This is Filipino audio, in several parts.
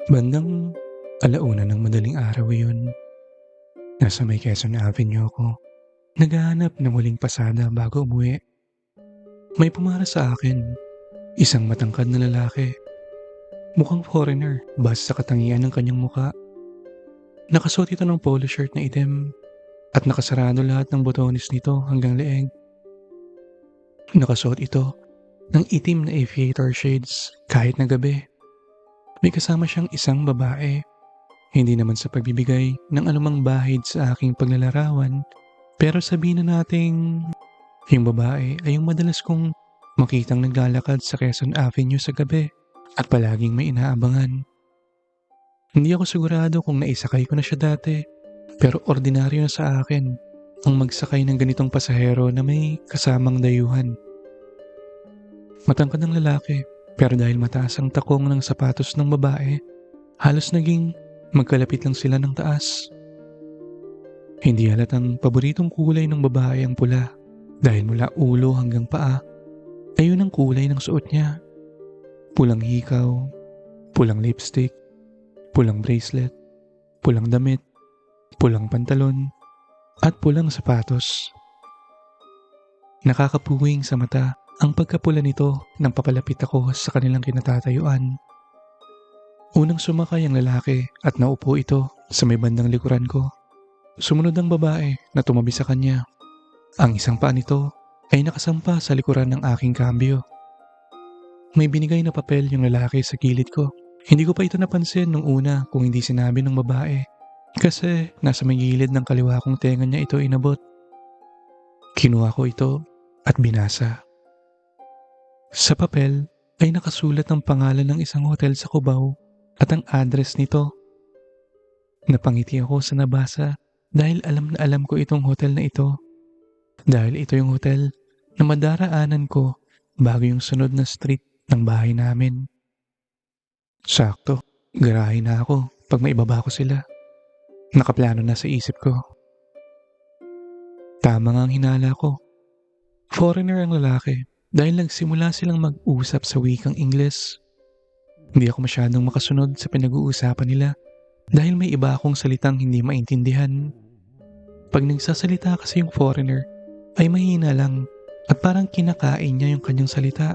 Bandang 1:00 ng madaling araw yun. Nasa may Quezon Avenue ako. Naghahanap ng muling pasada bago umuwi. May pumara sa akin, isang matangkad na lalaki. Mukhang foreigner base sa katangian ng kanyang muka. Nakasuot ito ng polo shirt na itim at nakasarado lahat ng botones nito hanggang leeg. Nakasuot ito ng itim na aviator shades kahit na gabi. May kasama siyang isang babae. Hindi naman sa pagbibigay ng anumang bahid sa aking paglalarawan, pero sabihin na nating yung babae ay yung madalas kong makitang naglalakad sa Quezon Avenue sa gabi at palaging may inaabangan. Hindi ako sigurado kung naisakay ko na siya dati, pero ordinaryo na sa akin ang magsakay ng ganitong pasahero na may kasamang dayuhan. Matangkad ng lalaki, pero dahil mataas ang takong ng sapatos ng babae, halos naging magkalapit lang sila ng taas. Hindi halatang paboritong kulay ng babae ang pula dahil mula ulo hanggang paa ay yun ang kulay ng suot niya. Pulang hikaw, pulang lipstick, pulang bracelet, pulang damit, pulang pantalon, at pulang sapatos. Nakakapuwing sa mata ang pagkapula nito nang papalapit ako sa kanilang kinatatayuan. Unang sumakay ang lalaki at naupo ito sa may bandang likuran ko. Sumunod ang babae na tumabi sa kanya. Ang isang paa nito ay nakasampa sa likuran ng aking kambyo. May binigay na papel yung lalaki sa gilid ko. Hindi ko pa ito napansin nung una kung hindi sinabi ng babae kasi nasa may gilid ng kaliwa kong tenga niya ito inabot. Kinuha ko ito at binasa. Sa papel ay nakasulat ang pangalan ng isang hotel sa Cubao at ang address nito. Napangiti ako sa nabasa dahil alam na alam ko itong hotel na ito. Dahil ito yung hotel na madaraanan ko bago yung sunod na street ng bahay namin. Sakto, garahe na ako pag maibaba ko sila. Nakaplano na sa isip ko. Tama nga ang hinala ko. Foreigner ang lalaki dahil nagsimula silang mag-usap sa wikang Ingles. Hindi ako masyadong makasunod sa pinag-uusapan nila dahil may iba akong salitang hindi maintindihan. Pag nagsasalita kasi yung foreigner ay mahina lang at parang kinakain niya yung kanyang salita.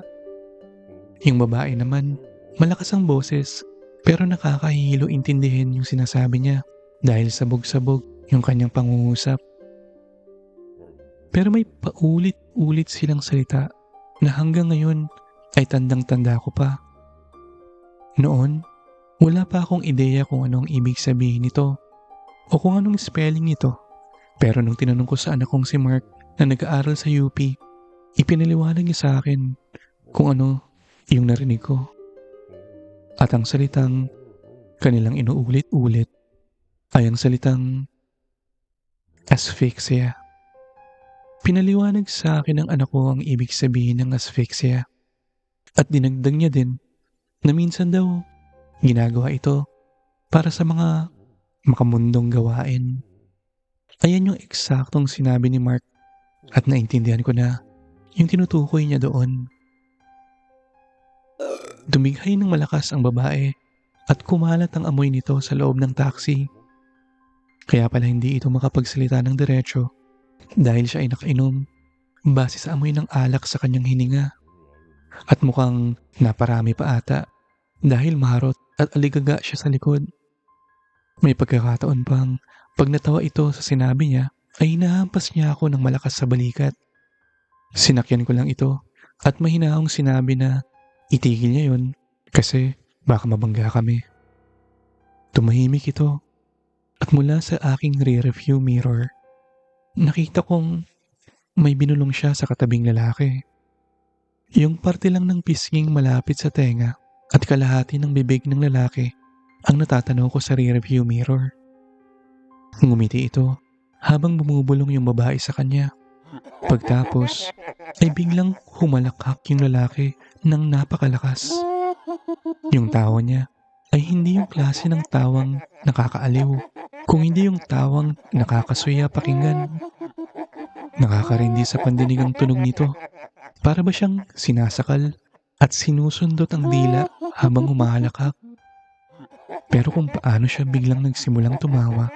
Yung babae naman, malakas ang boses pero nakakahilo intindihin yung sinasabi niya dahil sabog-sabog yung kanyang pangungusap. Pero may paulit-ulit silang salita na hanggang ngayon ay tandang-tanda ko pa. Noon, wala pa akong ideya kung anong ibig sabihin nito o kung anong spelling nito. Pero nung tinanong ko sa anak kong si Mark na nag-aaral sa UP, ipinaliwanag niya sa akin kung ano yung narinig ko. At ang salitang kanilang inuulit-ulit ay ang salitang asphyxia. Pinaliwanag sa akin ng anak ko ang ibig sabihin ng asphyxia. At dinagdag niya din na minsan daw ginagawa ito para sa mga makamundong gawain. Ayan yung eksaktong sinabi ni Mark at naintindihan ko na yung tinutukoy niya doon. Dumighay ng malakas ang babae at kumalat ang amoy nito sa loob ng taxi. Kaya pala hindi ito makapagsalita ng diretso dahil siya ay nakainom base sa amoy ng alak sa kanyang hininga. At mukhang naparami pa ata dahil maharot at aligaga siya sa likod. May pagkakataon pang pag natawa ito sa sinabi niya ay hinahampas niya ako ng malakas sa balikat. Sinakyan ko lang ito at mahinahong sinabi na itigil niya yon kasi baka mabangga kami. Tumahimik ito at mula sa aking rear-view mirror, nakita kong may binulong siya sa katabing lalaki. Yung parte lang ng pisnging malapit sa tenga at kalahati ng bibig ng lalaki ang natatanaw ko sa rear-view mirror. Ngumiti ito habang bumubulong yung babae sa kanya. Pagtapos ay biglang humalakhak yung lalaki ng napakalakas. Yung tawa niya ay hindi yung klase ng tawang nakakaaliw, kung hindi yung tawang nakakasuya pakinggan. Nakakarindi sa pandinig ang tunog nito. Para ba siyang sinasakal at sinusundot ang dila habang humahalakhak. Pero kung paano siya biglang nagsimulang tumawa,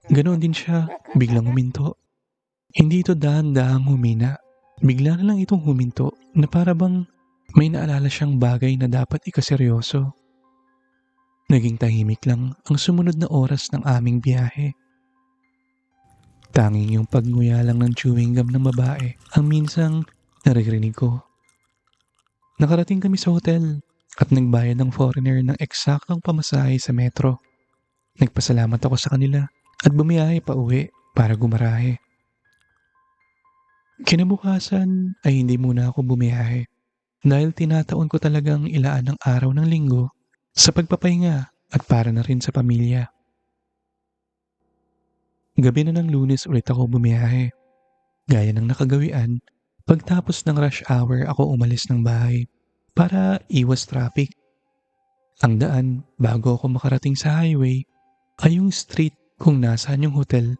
ganoon din siya biglang huminto. Hindi ito dahan-dahang humina. Bigla na lang itong huminto na para bang may naalala siyang bagay na dapat ikaseryoso. Naging tahimik lang ang sumunod na oras ng aming biyahe. Tanging yung pagnguya lang ng chewing gum ng babae ang minsang naririnig ko. Nakarating kami sa hotel at nagbayad ng foreigner ng eksaktong pamasahe sa metro. Nagpasalamat ako sa kanila at bumiyahe pa uwi para gumarahe. Kinabukasan ay hindi muna ako bumiyahe dahil tinataon ko talagang ilaan ang araw ng linggo sa pagpapahinga at para na rin sa pamilya. Gabi na ng Lunes ulit ako bumiyahe. Gaya ng nakagawian, pagtapos ng rush hour ako umalis ng bahay para iwas traffic. Ang daan bago ako makarating sa highway ay yung street kung nasaan yung hotel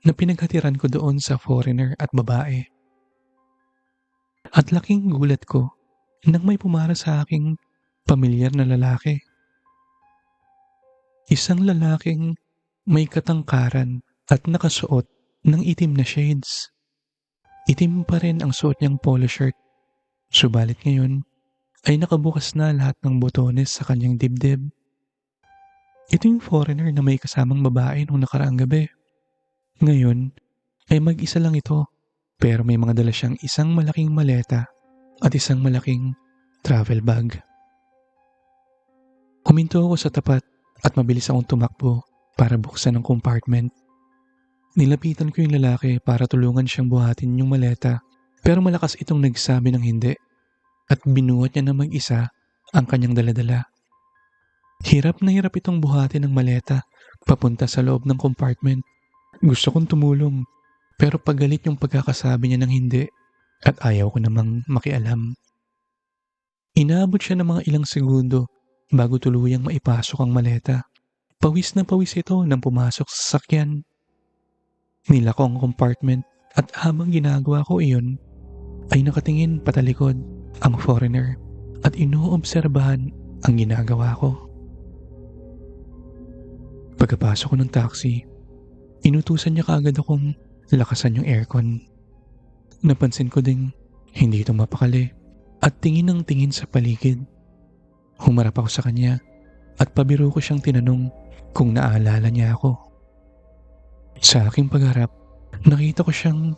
na pinaghatiran ko doon sa foreigner at babae. At laking gulat ko nang may pumara sa aking pamilyar na lalaki. Isang lalaking may katangkaran at nakasuot ng itim na shades. Itim pa rin ang suot niyang polo shirt. Subalit ngayon ay nakabukas na lahat ng botones sa kanyang dibdib. Ito yung foreigner na may kasamang babae nung nakaraang gabi. Ngayon ay mag-isa lang ito pero may mga dala siyang isang malaking maleta at isang malaking travel bag. Huminto ako sa tapat at mabilis akong tumakbo para buksan ang compartment. Nilapitan ko yung lalaki para tulungan siyang buhatin yung maleta pero malakas itong nagsabi ng hindi at binuhat niya na mag-isa ang kanyang daladala. Hirap na hirap itong buhatin ng maleta papunta sa loob ng compartment. Gusto kong tumulong pero pagalit yung pagkakasabi niya ng hindi at ayaw ko namang makialam. Inaabot siya ng mga ilang segundo bago tuluyang maipasok ang maleta. Pawis na pawis ito nang pumasok sa sasakyan. Nilako ang compartment at habang ginagawa ko iyon, ay nakatingin patalikod ang foreigner at inoobserbahan ang ginagawa ko. Pagkapasok ko ng taxi, inutusan niya kaagad akong lakasan yung aircon. Napansin ko ding hindi ito mapakali at tingin ng tingin sa paligid. Humarap ako sa kanya at pabiro ko siyang tinanong kung naalala niya ako. Sa aking pagharap, nakita ko siyang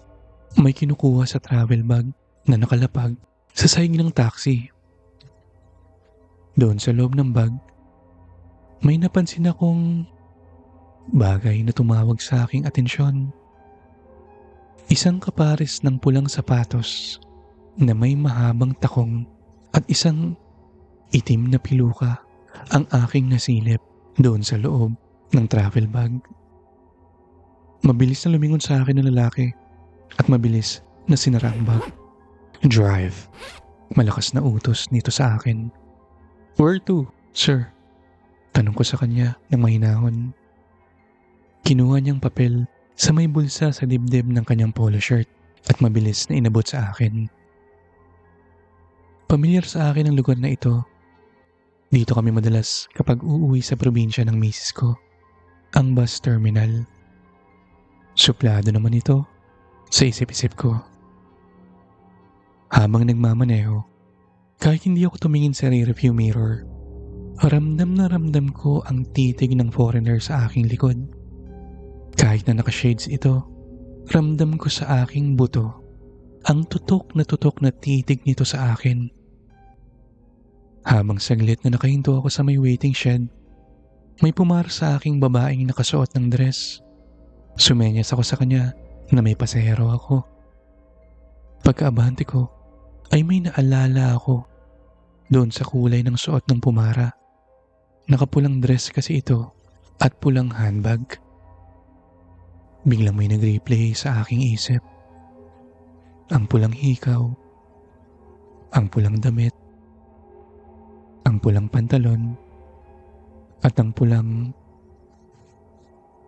may kinukuha sa travel bag na nakalapag sa sahig ng taxi. Doon sa loob ng bag, may napansin akong bagay na tumawag sa aking atensyon. Isang kapares ng pulang sapatos na may mahabang takong at isang itim na piluka ang aking nasilip doon sa loob ng travel bag. Mabilis na lumingon sa akin ng lalaki at mabilis na sinara ang bag. Drive. Malakas na utos nito sa akin. Where to, sir? Tanong ko sa kanya ng mahinahon. Kinuha niyang papel sa may bulsa sa dibdib ng kanyang polo shirt at mabilis na inabot sa akin. Pamilyar sa akin ang lugar na ito. Dito kami madalas kapag uuwi sa probinsya ng misis ko, ang bus terminal. Suplado naman ito sa isip-isip ko. Habang nagmamaneho, kahit hindi ako tumingin sa rearview mirror, ramdam na ramdam ko ang titig ng foreigner sa aking likod. Kahit na naka-shades ito, ramdam ko sa aking buto ang tutok na titig nito sa akin. Habang saglit na nakahinto ako sa may waiting shed, may pumara sa aking babaeng nakasuot ng dress. Sumenyas ako sa kanya na may pasahero ako. Pagkaabante ko, ay may naalala ako doon sa kulay ng suot ng pumara. Nakapulang dress kasi ito at pulang handbag. Biglang may nag-replay sa aking isip. Ang pulang hikaw, ang pulang damit, ang pulang pantalon, at ang pulang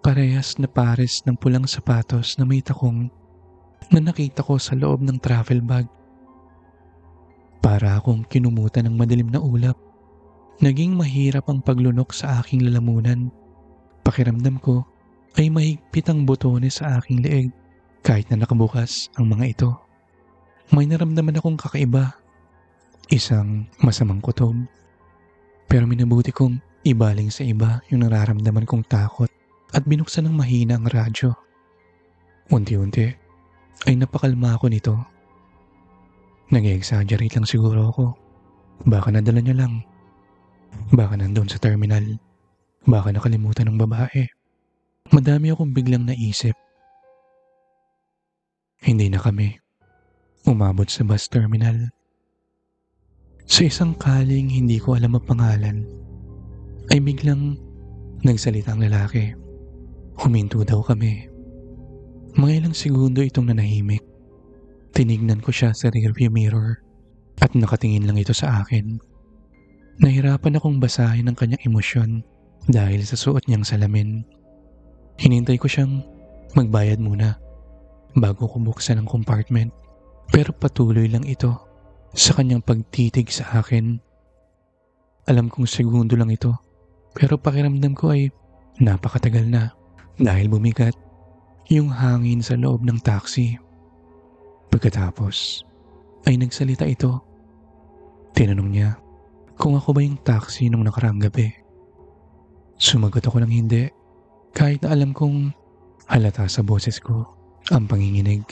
parehas na pares ng pulang sapatos na may takong na nakita ko sa loob ng travel bag. Para akong kinumutan ng madilim na ulap Naging mahirap ang paglunok sa aking lalamunan. Pakiramdam ko ay mahigpit ang botones sa aking leeg kahit na nakabukas ang mga ito. May naramdaman akong kakaiba, isang masamang kutob. Pero minabuti kong ibaling sa iba yung nararamdaman kong takot at binuksan ng mahina ang radyo. Unti-unti ay napakalma ako nito. Nag-exaggerate lang siguro ako. Baka nadala niya lang. Baka nandun sa terminal. Baka nakalimutan ng babae. Madami akong biglang naisip. Hindi na kami umabot sa bus terminal. Sa isang kaling hindi ko alam ang pangalan, ay biglang nagsalita ang lalaki. Huminto daw kami. Mga ilang segundo itong nanahimik. Tinignan ko siya sa rearview mirror at nakatingin lang ito sa akin. Nahirapan akong basahin ang kanyang emosyon dahil sa suot niyang salamin. Hinintay ko siyang magbayad muna bago ko buksan ang compartment. Pero patuloy lang ito sa kanyang pagtitig sa akin. Alam kong segundo lang ito, pero pakiramdam ko ay napakatagal na dahil bumigat yung hangin sa loob ng taxi. Pagkatapos ay nagsalita ito. Tinanong niya kung ako ba yung taxi nung nakaraang gabi. Sumagot ako ng hindi, kahit na alam kong halata sa boses ko ang panginginig.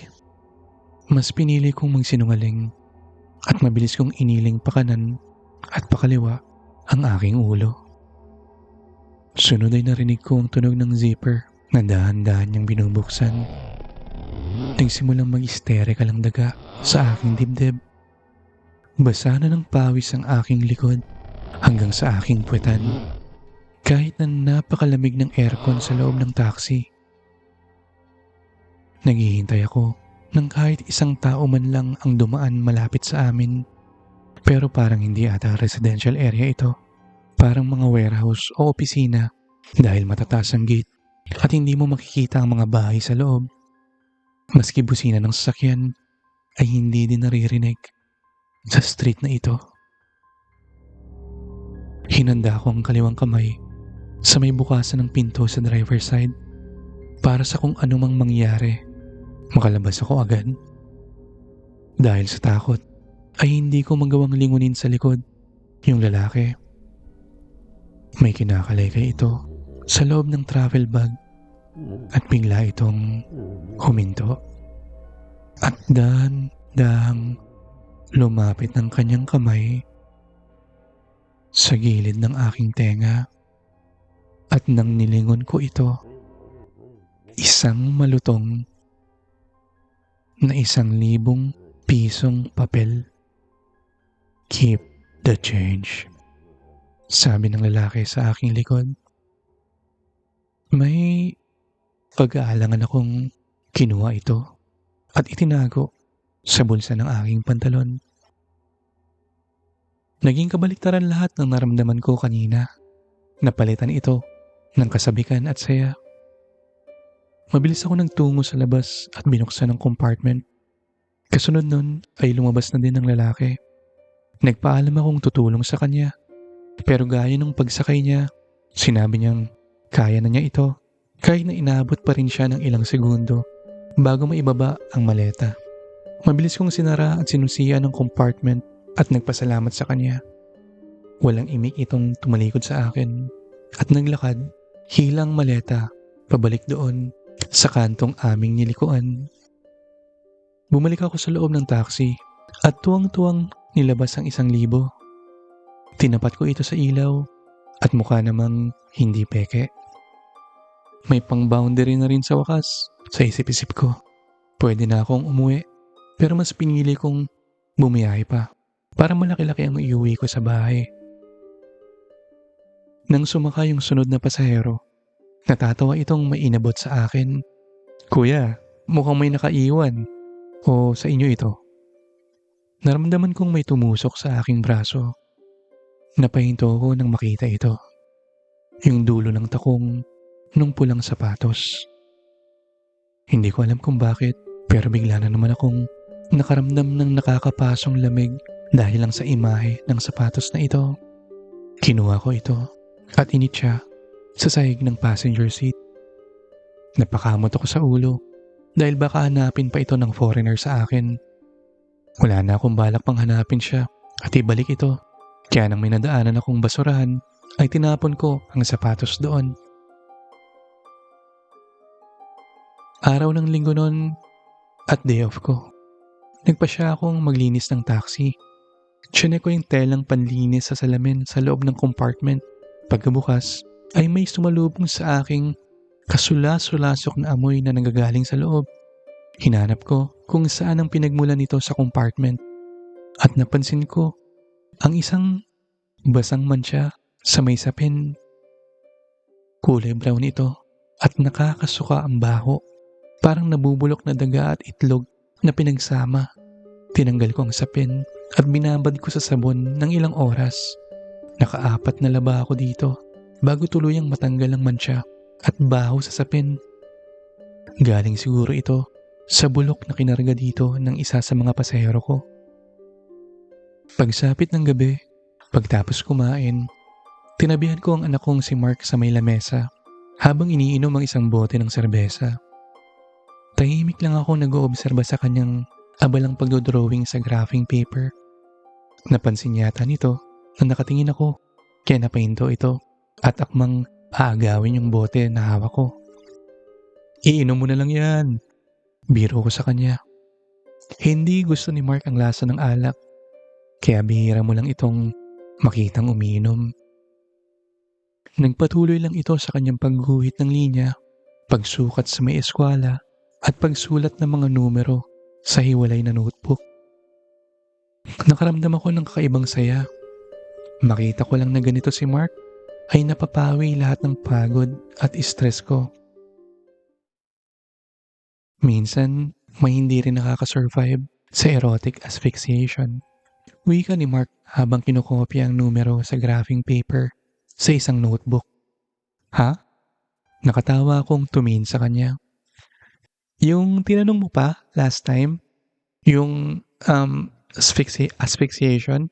Mas pinili kong magsinungaling at mabilis kong iniling pakanan at pakaliwa ang aking ulo. Sunod ay narinig ko ang tunog ng zipper na dahan-dahan niyang binubuksan. Nagsimulang mag-hysterical ang daga sa aking dibdib. Basa na ng pawis ang aking likod hanggang sa aking puwetan. Kahit na napakalamig ng aircon sa loob ng taxi. Naghihintay ako nang kahit isang tao man lang ang dumaan malapit sa amin. Pero parang hindi ata residential area ito. Parang mga warehouse o opisina dahil matataas ang gate at hindi mo makikita ang mga bahay sa loob. Maski busina ng sasakyan ay hindi din naririnig sa street na ito. Hinanda ko ang kaliwang kamay sa may bukasan ng pinto sa driver's side para sa kung anumang mangyari. Makalabas ako agad. Dahil sa takot ay hindi ko magawang lingunin sa likod yung lalaki. May kinakalay ito sa loob ng travel bag at bigla itong huminto. At dahan-dahang lumapit ng kanyang kamay sa gilid ng aking tenga at nang nilingon ko ito, isang malutong na 1,000 pisong papel. Keep the change, sabi ng lalaki sa aking likod. May pag-aalangan akong kinuha ito at itinago sa bulsa ng aking pantalon. Naging kabaliktaran lahat ng naramdaman ko kanina. Napalitan ito ng kasabikan at saya. Mabilis ako nagtungo sa labas at binuksan ang compartment. Kasunod nun ay lumabas na din ang lalaki. Nagpaalam akong tutulong sa kanya. Pero gaya ng pagsakay niya, sinabi niyang kaya na niya ito kahit na inaabot pa rin siya ng ilang segundo bago maibaba ang maleta. Mabilis kong sinara at sinusian ang compartment at nagpasalamat sa kanya. Walang imik itong tumalikod sa akin at naglakad hilang maleta pabalik doon sa kantong aming nilikuan. Bumalik ako sa loob ng taxi at tuwang-tuwang nilabas ang 1,000. Tinapat ko ito sa ilaw at mukha namang hindi peke. May pang-boundary na rin sa wakas sa isip-isip ko. Pwede na akong umuwi pero mas pinili kong bumiyahe pa para malaki-laki ang iuwi ko sa bahay. Nang sumakay yung sunod na pasahero, natatawa itong may inabot sa akin. Kuya, mukhang may nakaiwan. O sa inyo ito? Naramdaman kong may tumusok sa aking braso. Napahinto ko nang makita ito. Yung dulo ng takong nung pulang sapatos. Hindi ko alam kung bakit, pero bigla na naman akong nakaramdam ng nakakapasong lamig dahil lang sa imahe ng sapatos na ito. Kinuha ko ito at init siya sa sahig ng passenger seat. Napakamot ako sa ulo dahil baka hanapin pa ito ng foreigner sa akin. Wala na akong balak pang hanapin siya at ibalik ito. Kaya nang may nadaanan akong basurahan ay tinapon ko ang sapatos doon. Araw ng linggo noon at day off ko. Nagpa siya akong maglinis ng taxi. Chinek ko yung telang panlinis sa salamin sa loob ng compartment. Pagkabukas ay may sumalubong sa aking kasula-sulasok na amoy na nanggagaling sa loob. Hinanap ko kung saan ang pinagmulan nito sa compartment at napansin ko ang isang basang mantsa sa may sapin. Kulay brown ito at nakakasuka ang baho. Parang nabubulok na daga at itlog na pinagsama. Tinanggal ko ang sapin at binabad ko sa sabon ng ilang oras. Nakaapat na laba ako dito bago tuluyang matanggal ang mantsa at baho sa sapin. Galing siguro ito sa bulok na kinarga dito ng isa sa mga pasahero ko. Pagsapit ng gabi, pagtapos kumain, tinabihan ko ang anak kong si Mark sa may lamesa habang iniinom ang isang bote ng serbesa. Tahimik lang ako nag-oobserba sa kanyang abalang pagdodrawing sa graphing paper. Napansin yata nito na nakatingin ako, kaya napahinto ito at akmang aagawin yung bote na hawak ko. Iinom mo na lang yan, biro ko sa kanya. Hindi gusto ni Mark ang lasa ng alak, kaya bihira mo lang itong makitang umiinom. Nagpatuloy lang ito sa kanyang pagguhit ng linya, pagsukat sa may eskwela, at pagsulat ng mga numero sa hiwalay na notebook. Nakaramdam ako ng kakaibang saya. Makita ko lang na ganito si Mark ay napapawi lahat ng pagod at stress ko. Minsan, may hindi rin nakakasurvive sa erotic asphyxiation. Wika ni Mark habang kinokopya ang numero sa graphing paper sa isang notebook. Ha? Nakatawa akong tumingin sa kanya. Yung tinanong mo pa last time, yung asphyxiation,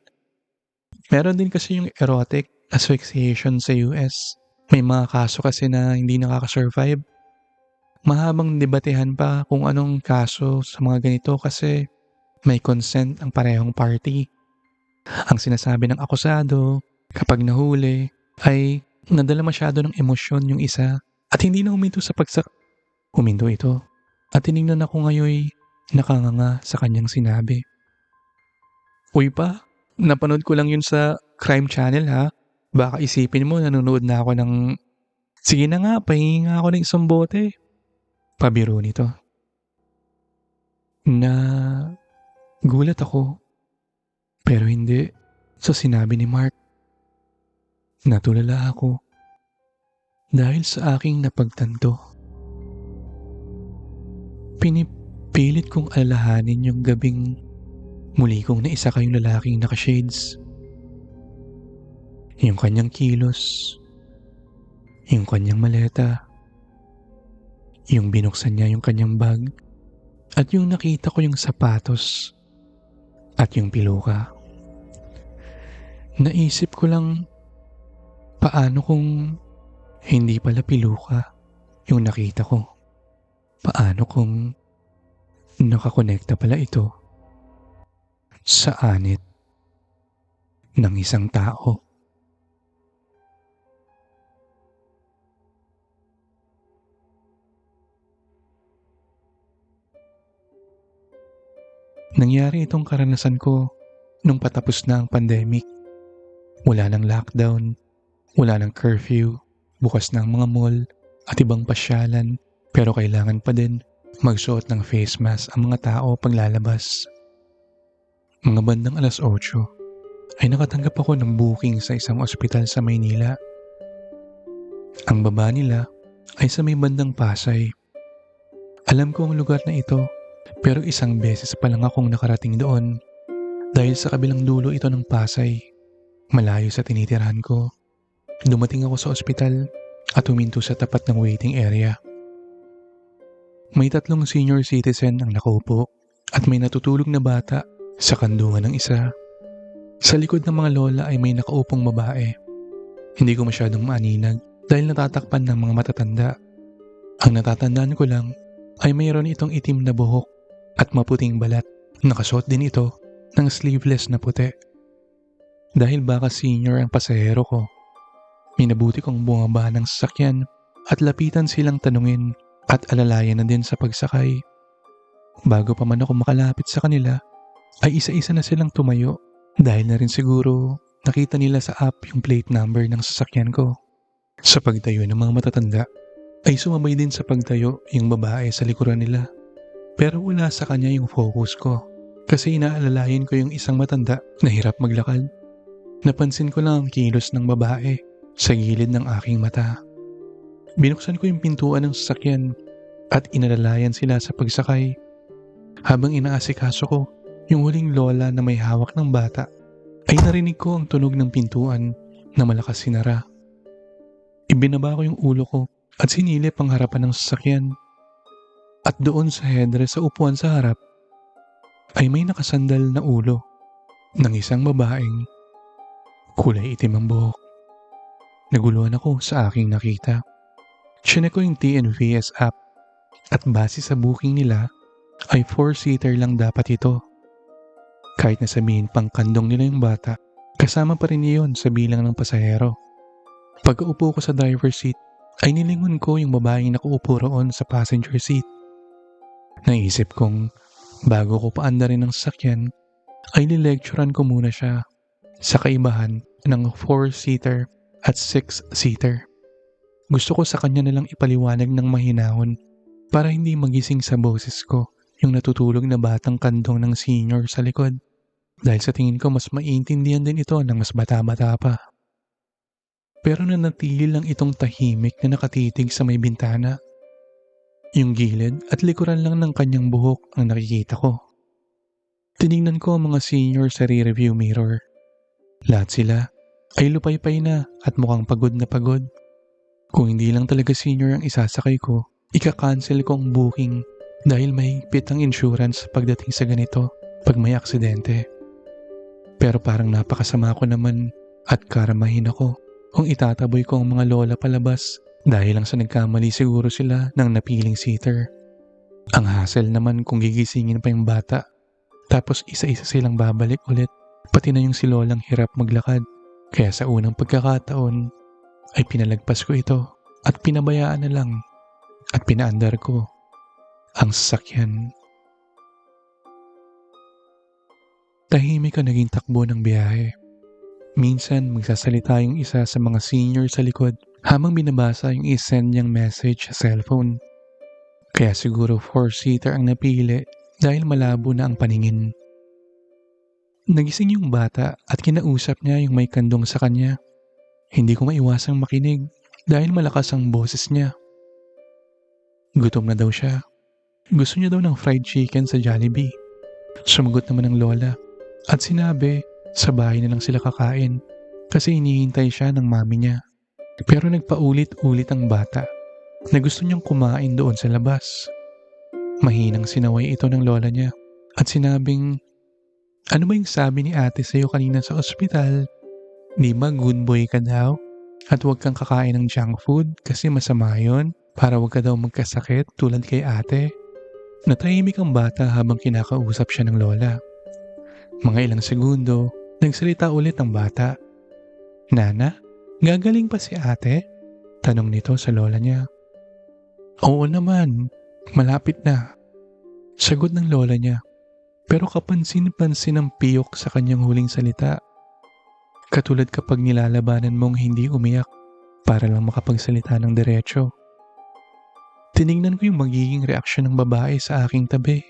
meron din kasi yung erotic asphyxiation sa US. May mga kaso kasi na hindi nakakasurvive. Mahabang debatehan pa kung anong kaso sa mga ganito kasi may consent ang parehong party. Ang sinasabi ng akusado kapag nahuli ay nadala masyado ng emosyon yung isa at hindi na huminto sa huminto ito. At tinignan ako ngayoy nakanganga sa kanyang sinabi. Uy pa, napanood ko lang yun sa crime channel ha. Baka isipin mo nanonood na ako ng... Sige na nga, pahingi nga ako ng isang bote. Pabiro nito. Gulat ako. Pero hindi sa sinabi ni Mark. Natulala ako dahil sa aking napagtanto. Pinipilit kong alalahanin yung gabing muli kong naisa kayong lalaking naka-shades. Yung kanyang kilos, yung kanyang maleta, yung binuksan niya yung kanyang bag, at yung nakita ko yung sapatos at yung piluka. Naisip ko lang, paano kung hindi pala piluka yung nakita ko? Paano kung nakakonekta pala ito sa anit ng isang tao? Nangyari itong karanasan ko nung patapos na ang pandemic. Wala ng lockdown, wala ng curfew, bukas na ang mga mall at ibang pasyalan. Pero kailangan pa din magsuot ng face mask ang mga tao paglalabas. Mga bandang 8:00 ay nakatanggap ako ng booking sa isang ospital sa Maynila. Ang baba nila ay sa may bandang Pasay. Alam ko ang lugar na ito pero isang beses pa lang akong nakarating doon dahil sa kabilang dulo ito ng Pasay. Malayo sa tinitirahan ko. Dumating ako sa ospital at huminto sa tapat ng waiting area. May 3 senior citizen ang nakaupo at may natutulog na bata sa kandungan ng isa. Sa likod ng mga lola ay may nakaupong babae. Hindi ko masyadong maaninag dahil natatakpan ng mga matatanda. Ang natatandaan ko lang ay mayroon itong itim na buhok at maputing balat. Nakasuot din ito ng sleeveless na puti. Dahil baka senior ang pasahero ko, minabuti kong bumaba ng sasakyan at lapitan silang tanungin at alalayan na din sa pagsakay. Bago pa man ako makalapit sa kanila, ay isa-isa na silang tumayo dahil na rin siguro nakita nila sa app yung plate number ng sasakyan ko. Sa pagtayo ng mga matatanda, ay sumabay din sa pagtayo yung babae sa likuran nila. Pero wala sa kanya yung focus ko kasi inaalalayan ko yung isang matanda na hirap maglakad. Napansin ko lang ang kilos ng babae sa gilid ng aking mata. Binuksan ko yung pintuan ng sasakyan at inalalayan sila sa pagsakay. Habang inaasikaso ko yung huling lola na may hawak ng bata, ay narinig ko ang tunog ng pintuan na malakas sinara. Ibinaba ko yung ulo ko at sinilip ang harapan ng sasakyan. At doon sa headrest sa upuan sa harap ay may nakasandal na ulo ng isang babaeng kulay itim ang buhok. Naguluhan ako sa aking nakita. Chinek ko yung TNVS app at base sa booking nila ay 4-seater lang dapat ito. Kahit na sabihin pang kandong nila yung bata, kasama pa rin iyon sa bilang ng pasahero. Pagkaupo ko sa driver's seat ay nilingon ko yung babaeng nakaupo roon sa passenger seat. Naisip kong bago ko paandarin ng sasakyan ay nilecturean ko muna siya sa kaibahan ng 4-seater at 6-seater. Gusto ko sa kanya nalang ipaliwanag ng mahinahon para hindi magising sa boses ko yung natutulog na batang kandong ng senior sa likod. Dahil sa tingin ko mas maiintindihan din ito ng mas bata-bata pa. Pero nanatili lang itong tahimik na nakatitig sa may bintana. Yung gilid at likuran lang ng kanyang buhok ang nakikita ko. Tinignan ko ang mga senior sa rear-view mirror. Lahat sila ay lupaypay na at mukhang pagod na pagod. Kung hindi lang talaga senior ang isasakay ko, ika-cancel ko ang booking dahil mahigpit ang insurance pagdating sa ganito pag may aksidente. Pero parang napakasama ko naman at karamahin ako kung itataboy ko ang mga lola palabas dahil lang sa nagkamali siguro sila ng napiling seater. Ang hassle naman kung gigisingin pa yung bata tapos isa-isa silang babalik ulit. Pati na yung si lolang hirap maglakad. Kaya sa unang pagkakataon ay pinalagpas ko ito at pinabayaan na lang at pinaandar ko ang sasakyan. Tahimik ang naging takbo ng biyahe. Minsan magsasalita yung isa sa mga senior sa likod habang binabasa yung isend niyang message sa cellphone. Kaya siguro 4-seater ang napili dahil malabo na ang paningin. Nagising yung bata at kinausap niya yung may kandong sa kanya. Hindi ko maiwasang makinig dahil malakas ang boses niya. Gutom na daw siya. Gusto niya daw ng fried chicken sa Jollibee. Sumagot naman ang lola at sinabi sa bahay na lang sila kakain kasi hinihintay siya ng mami niya. Pero nagpaulit-ulit ang bata na gusto niyang kumain doon sa labas. Mahinang sinaway ito ng lola niya at sinabing, "Ano ba yung sabi ni ate sa'yo kanina sa ospital? Di ba good boy ka daw? At huwag kang kakain ng junk food kasi masama yun para huwag ka daw magkasakit tulad kay ate?" Natahimik ang bata habang kinakausap siya ng lola. Mga ilang segundo, nagsalita ulit ang bata. "Nana, gagaling pa si ate?" Tanong nito sa lola niya. "Oo naman, malapit na." Sagot ng lola niya. Pero kapansin-pansin ang piyok sa kanyang huling salita. Katulad kapag nilalabanan mong hindi umiyak para lang makapagsalita ng diretso. Tinignan ko yung magiging reaksyon ng babae sa aking tabi.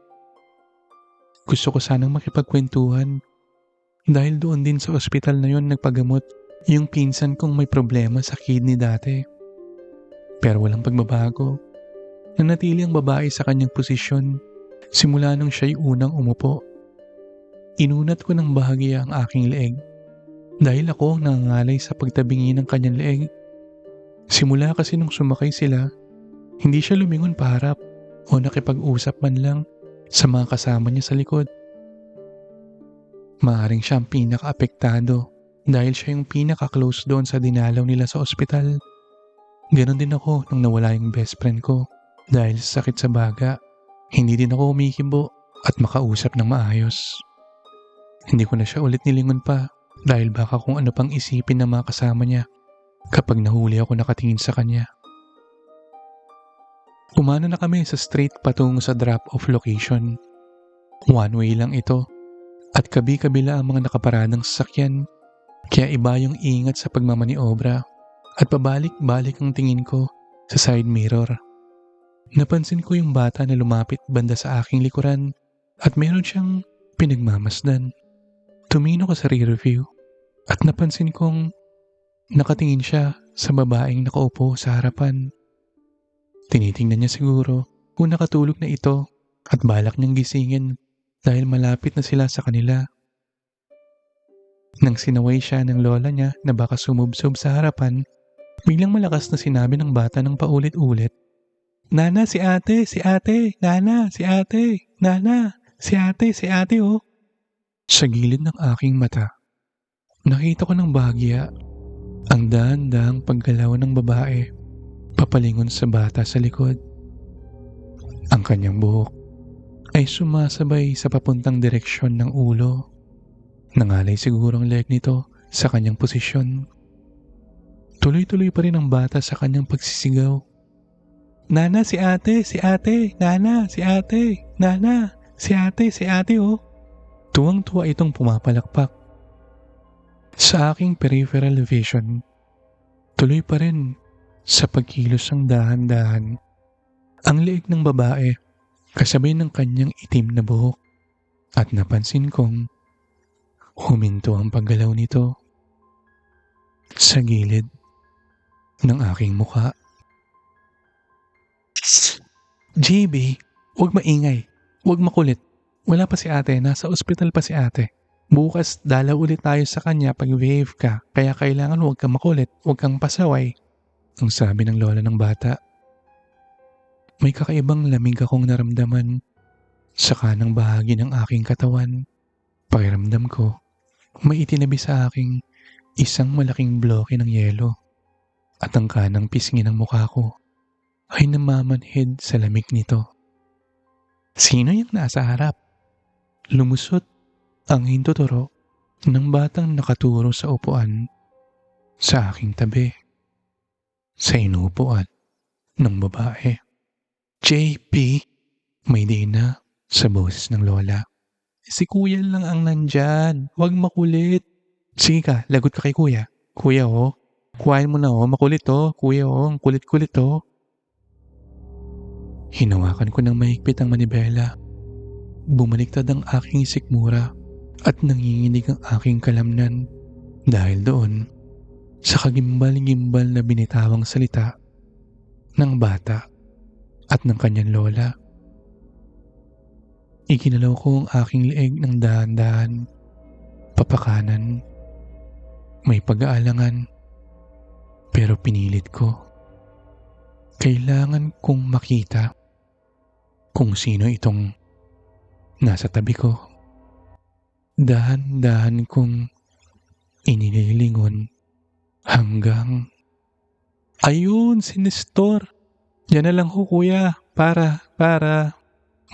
Gusto ko sanang makipagkwentuhan dahil doon din sa ospital na yon nagpagamot yung pinsan kong may problema sa kidney dati. Pero walang pagbabago. Nanatili ang babae sa kanyang posisyon simula nung siya'y unang umupo. Inunat ko ng bahagya ang aking leeg dahil ako ang nangangalay sa pagtabingi ng kanyang leeg. Simula kasi nung sumakay sila, hindi siya lumingon paharap o nakipag-usap man lang sa mga kasama niya sa likod. Maaring siya ang pinaka-apektado dahil siya yung pinaka-close doon sa dinalaw nila sa ospital. Ganon din ako nung nawala yung best friend ko dahil sa sakit sa baga. Hindi din ako umikibo at makausap ng maayos. Hindi ko na siya ulit nilingon pa dahil baka kung ano pang isipin ng mga kasama niya kapag nahuli ako nakatingin sa kanya. Umano na kami sa street patungo sa drop-off location. One way lang ito at kabi-kabila ang mga nakaparadang sasakyan kaya iba yung ingat sa pagmamaniobra at pabalik-balik ang tingin ko sa side mirror. Napansin ko yung bata na lumapit banda sa aking likuran at meron siyang pinagmamasdan. Tumino ko sa rear view at napansin kong nakatingin siya sa babaeng nakaupo sa harapan. Tinitingnan niya siguro kung nakatulog na ito at balak niyang gisingin dahil malapit na sila sa kanila. Nang sinaway siya ng lola niya na baka sumubsob sa harapan, biglang malakas na sinabi ng bata ng paulit-ulit, "Nana, si ate, nana, si ate, nana, si ate oh." Sa gilid ng aking mata, nakita ko ng bahagya ang dahan-dahang paggalaw ng babae papalingon sa bata sa likod. Ang kanyang buhok ay sumasabay sa papuntang direksyon ng ulo. Nangalay siguro ang leg nito sa kanyang posisyon. Tuloy-tuloy pa rin ang bata sa kanyang pagsisigaw. "Nana, si ate, nana, si ate, nana, si ate oh." Tuwang-tuwa itong pumapalakpak. Sa aking peripheral vision, tuloy pa rin sa pagkilos ng dahan-dahan ang leeg ng babae kasabay ng kanyang itim na buhok at napansin kong huminto ang paggalaw nito sa gilid ng aking muka. "JB, huwag maingay, huwag makulit. Wala pa si ate, nasa ospital pa si ate. Bukas dalaw ulit tayo sa kanya pag wave ka, kaya kailangan huwag kang makulit, huwag kang pasaway," ang sabi ng lola ng bata. May kakaibang lamig akong naramdaman sa kanang bahagi ng aking katawan. Pakiramdam ko, may itinabi sa aking isang malaking bloke ng yelo at ang kanang pisngi ng mukha ko ay namamanhid sa lamig nito. Sino yung nasa harap? Lumusot ang hintuturo ng batang nakaturo sa upuan sa aking tabi. Sa inuupuan ng babae. "JP," may dina sa boses ng lola. "Si kuya lang ang nandyan, huwag makulit." "Sige ka, lagot ka kay kuya. Kuya oh, kuhain mo na oh, makulit oh, kuya oh, ang kulit-kulit oh." Hinawakan ko ng mahigpit ang manibela. Bumaliktad ang aking sikmura at nanginginig ang aking kalamnan dahil doon sa kagimbal-gimbal na binitawang salita ng bata at ng kanyang lola. Iginalaw ko ang aking leeg ng dahan-dahan, papakanan. May pag-aalangan, pero pinilit ko. Kailangan kong makita kung sino itong nasa tabi ko. Dahan-dahan kong inililingon hanggang, "Ayun, si Nestor. Yan na lang ho kuya, para.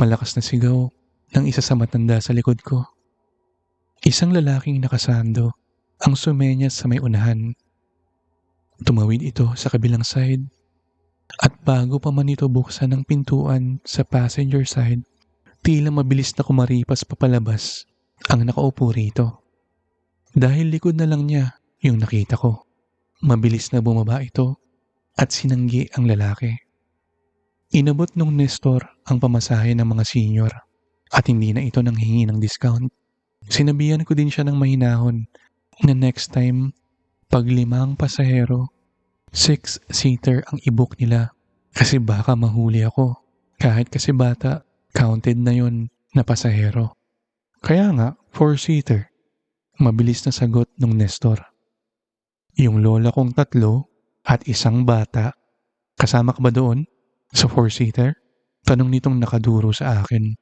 Malakas na sigaw ng isa sa matanda sa likod ko. Isang lalaking nakasando ang sumenyas sa may unahan. Tumawid ito sa kabilang side at bago pa man ito buksan ng pintuan sa passenger side, tila mabilis na kumaripas papalabas ang nakaupo rito. Dahil likod na lang niya yung nakita ko. Mabilis na bumaba ito at sinanggi ang lalaki. Inabot nung Nestor ang pamasahe ng mga senior at hindi na ito nanghingi ng discount. Sinabihan ko din siya ng mahinahon na next time, pag 5 pasahero, 6-seater ang i-book nila kasi baka mahuli ako. Kahit kasi bata, counted na yon na pasahero. Kaya nga, 4-seater. Mabilis na sagot nung Nestor. Yung lola kong 3 at isang bata, kasama ka ba doon sa 4-seater? Tanong nitong nakaduro sa akin.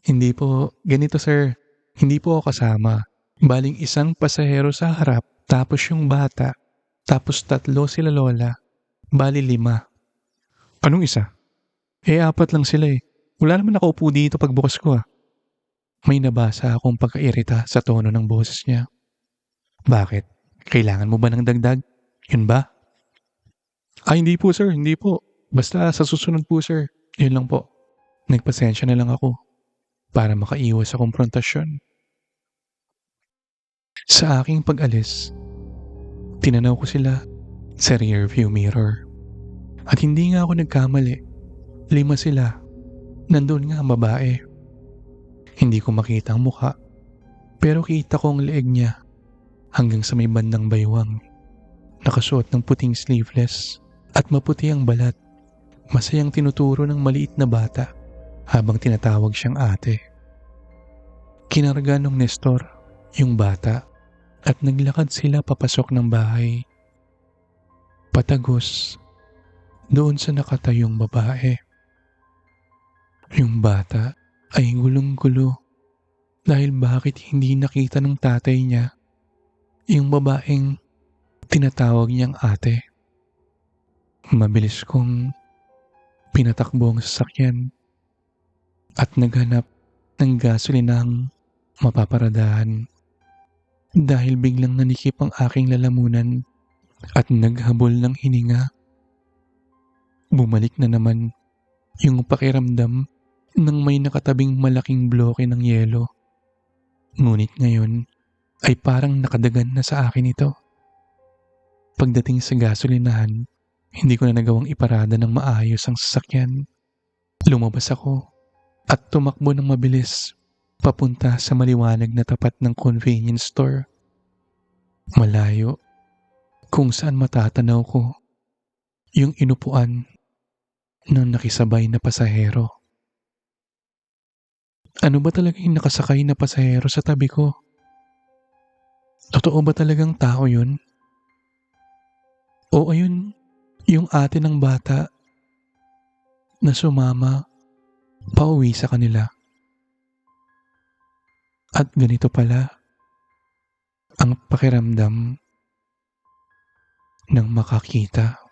Hindi po, ganito sir, hindi po ako kasama. Baling isang pasahero sa harap, tapos yung bata, tapos 3 sila lola, bali 5. Anong isa? Eh, 4 lang sila eh. Wala naman nakaupo dito pagbukas ko ah. May nabasa akong pagkairita sa tono ng boses niya. Bakit? Kailangan mo ba ng dagdag? Yun ba? Ay, hindi po sir, hindi po. Basta sa susunod po sir. Yun lang po. Nagpasensya na lang ako para makaiwas sa komprontasyon. Sa aking pag-alis, tinanaw ko sila sa rear view mirror. At hindi nga ako nagkamali. 5 sila. Nandun nga ang babae. Hindi ko makita ang muka, pero kita ko ang leeg niya hanggang sa may bandang baywang. Nakasuot ng puting sleeveless at maputi ang balat. Masayang tinuturo ng maliit na bata habang tinatawag siyang ate. Kinarga ng Nestor yung bata at naglakad sila papasok ng bahay. Patagos doon sa nakatayong babae. Yung bata ay gulong-gulo dahil bakit hindi nakita ng tatay niya yung babaeng tinatawag niyang ate. Mabilis kong pinatakbo ang sasakyan at naghanap ng gasolinang mapaparadahan dahil biglang nanikip ang aking lalamunan at naghabol ng hininga. Bumalik na naman yung pakiramdam ng may nakatabing malaking bloke ng yelo. Ngunit ngayon ay parang nakadagan na sa akin ito. Pagdating sa gasolinahan, hindi ko na nagawang iparada ng maayos ang sasakyan. Lumabas ako at tumakbo ng mabilis papunta sa maliwanag na tapat ng convenience store. Malayo kung saan matatanaw ko yung inupuan ng nakisabay na pasahero. Ano ba talaga yung nakasakay na pasahero sa tabi ko? Totoo ba talagang tao yun? O ayun, yung ate ng bata na sumama pauwi sa kanila. At ganito pala ang pakiramdam ng makakita